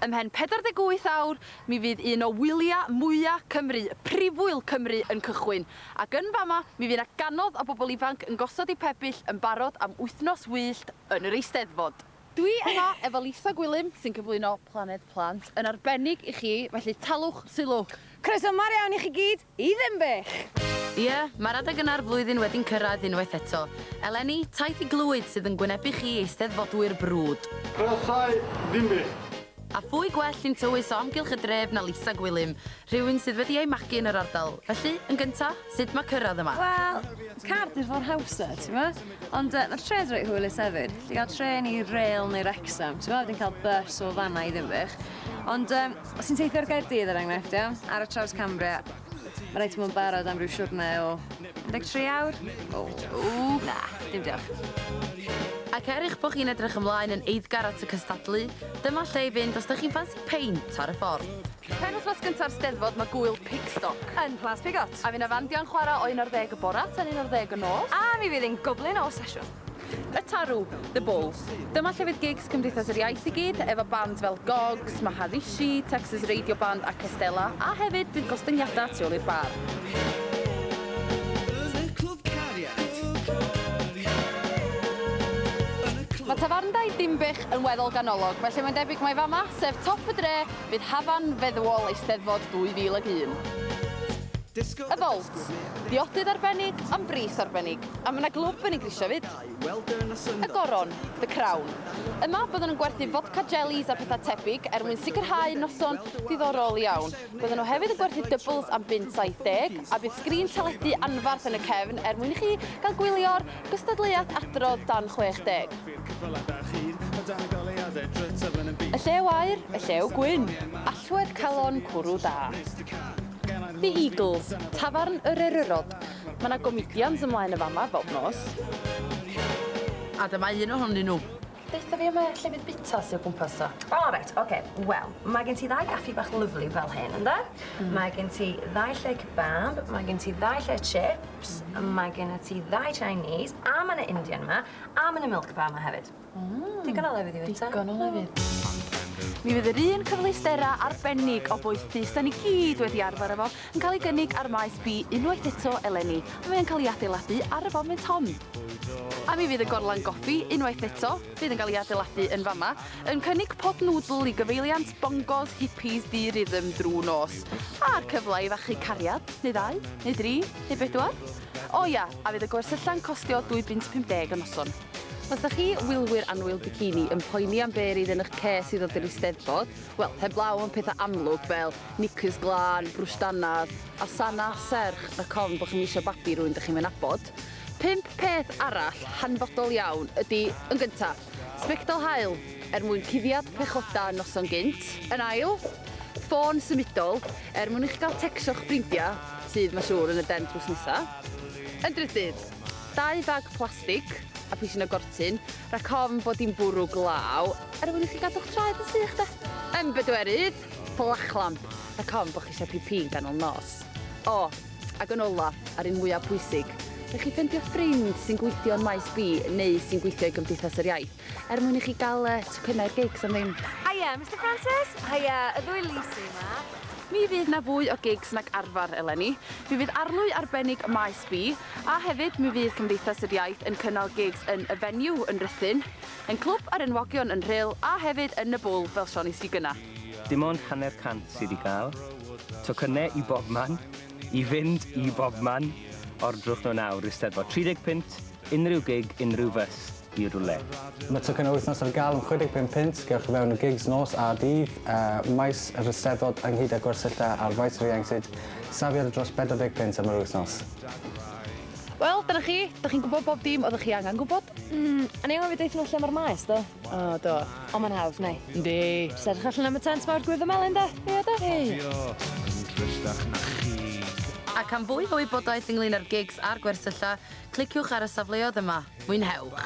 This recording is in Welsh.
Ymhen 48 awr, mi fydd un o wyliau mwyaf Cymru, prifwyl Cymru yn cychwyn. Ac yn fama, mi fydd yna ganodd o bobl ifanc yn gosod eu pebyll yn barod am wythnos wyllt yn yr Eisteddfod. Dwi yma efo Lisa Gwilym sy'n cyflwyno Planed Plant yn arbennig i chi, felly talwch sylw. Croeso mawr iawn i chi gyd i Dinbych! Ie, mae'r adeg yna'r flwyddyn wedi'n cyrraedd unwaith eto. Eleni, taith i glwyd sydd yn gwynebu chi eisteddfodwyr brwd. Croeso Dinbych! A phwy gwell i'n tywys o amgylch y dref na Lisa Gwilym, rhywun sydd wedi ei magu yn yr ardal. Felly, yn gyntaf, sut mae cyrraedd yma? Wel, Cardiff o'r hawsa, ti'n ma? Ond mae'r trens reit hwylus hefyd. Lly gael tren i Rail neu Wrexham, ti'n ma? Wedyn cael bus o fanna i Dinbych. Ond os ti'n teithio ar Gaerdydd er enghraifft, ar y traws Cambria, mae rhaid ti'n mynd barod am ryw siwrne o 13 awr? Na, dim diolch. Ac eich bod chi'n edrych ymlaen yn eiddgar at y cystadlu, dyma lle i fynd os ydych chi'n ffansi peint ar y ffordd. Pen wythnos gyntaf'r Steddfod mae gwyl Pigstock. Yn Plas Pigot. A fy'n afandiau'n chwarae o 11 y bora tan 11 y nos. A mi fydd ein goblin o sesiwn. Y tarw, The Bulls. Dyma lle fydd gigs Cymdeithas yr Iaith i gyd, efo band fel Gogs, Maharishi, Texas Radio Band a Castella, a hefyd bydd gostyngiadau tu ôl i'r bar. Mae tafarndai Dinbych yn weddol ganolog, felly mae'n debyg mai fama, sef top y dre, fydd hafan feddwol Eisteddfod 2001. Y Volt, diodydd arbennig am bris arbennig, a mae yna glwb yn ei grisio fyd. Y Goron, The Crown. Yma byddwn nhw'n gwerthu vodka jellies a pethau tebyg mwyn sicrhau noson diddorol iawn. Byddwn nhw hefyd yn gwerthu doubles am bunt 70 a bydd sgrin teledu anfarth yn y cefn mwyn i chi gael gwylio'r gystadleuaeth adrodd dan 60. Y llew aur, y llew gwyn. Allwedd calon cwrw da. The Eagles, tafarn yr Eryrod. Mae yna gomidians ymlaen y fama bob nos. A dyma un ohonyn nhw. Deitha fi am y llefydd bita sy'n o gwmpas ta. O, reit, oce. Wel, mae gen ti ddau gaffi bach lyflu fel hyn, ynddo? Mae gen ti ddau lle kebab, mae gen ti ddau lle chips, mae gen ti ddau Chinese, a mae yna Indian yma, a mae yna milk bar yma hefyd. Digon o lefydd i fyta. Digon o lefydd. Mi fydd yr un cyfleustera arbennig o boethus da ni gyd wedi arfer efo yn cael ei gynnig ar maes B unwaith eto eleni, a mae'n cael ei adeiladu ar y foment hon. A mi fydd y gorlan goffi unwaith eto, fydd yn cael ei adeiladu yn fama, yn cynnig pot nŵdl i gyfeiliant bongos, hippies, di-rhythm drwy nos. A'r cyfle i fachu cariad, neu 2, neu 3, neu 4. O ia, a fydd y gwersylla'n costio £2.50 y noson. Os ydych chi wylwyr anwyl Bicini yn poeni am berydd yn eich ces i ddod i'r Eisteddfod, wel, heblaw am pethau amlwg fel knickers glân, brwsh dannedd, a sana serch na cofn bod chi'n eisiau babi rwy'n ydych chi'n mynd abod. 5 peth arall hanfodol iawn ydy, yn gyntaf, sbectol hael mwyn cuddiad pechoda noson gynt. Yn ail, ffôn symudol mwyn i chi gael tecsio'ch ffrindiau sydd mae'n siŵr yn y den drws nesaf. Yn drydydd, 2 bag plastig a pwysyn o gortyn, rhaid cofn bod hi'n bwrw glaw, mwyn i chi gadw'ch traed yn sych, de. Yn bedwerydd, fflachlamp, rhaid cofn bod chi eisiau pipi'n ganol nos. O, ac yn olaf, ar un mwyaf pwysig, rhaid chi ffendio ffrind sy'n gweithio yn maes B neu sy'n gweithio i Gymdeithas yr Iaith, mwyn i chi gael tocynnau'r gigs am ddim. Hiya, Mr Francis. Hiya, y ddwy Lucy yma. Mi fydd na fwy o gigs nag arfer eleni. Mi fydd arlwy arbennig maes B, a hefyd mi fydd Cymdeithas yr Iaith yn cynnal gigs yn y Venue yn Rhuthun, yn clwb ar enwogion yn Rhyl, a hefyd yn y Bwl fel Sionis i gynna. Dim ond 100 sydd i gael, tocynnau i bob man, i fynd i bob man, ordrwch nhw nawr Eisteddfod 30 pint, unrhyw gig, unrhyw fys i rwle. Mae tocynnau wythnos ar gael am 65 pint, gewch chi fewn y gigs nos a dydd, maes yr Eisteddfod ynghyd â gwersylla ar faes yr ieuenctid, safiad dros 40 pint am yr wythnos. Wel, dyna chi. Dych chi'n gwybod bob dim oeddech chi angen gwybod? A ni angen fi deithio nhw lle mae'r maes, do? O, do. O, mae'n hawdd, neu? Yndi. Jyst edrych allan am y tent mawr gwyrdd y melyn, de? Ie, do. Hei. Ac am fwy o wybodaeth ynglyn â'r gigs a'r gwersylla, cliciwch ar y safleoedd yma. Mwynhewch.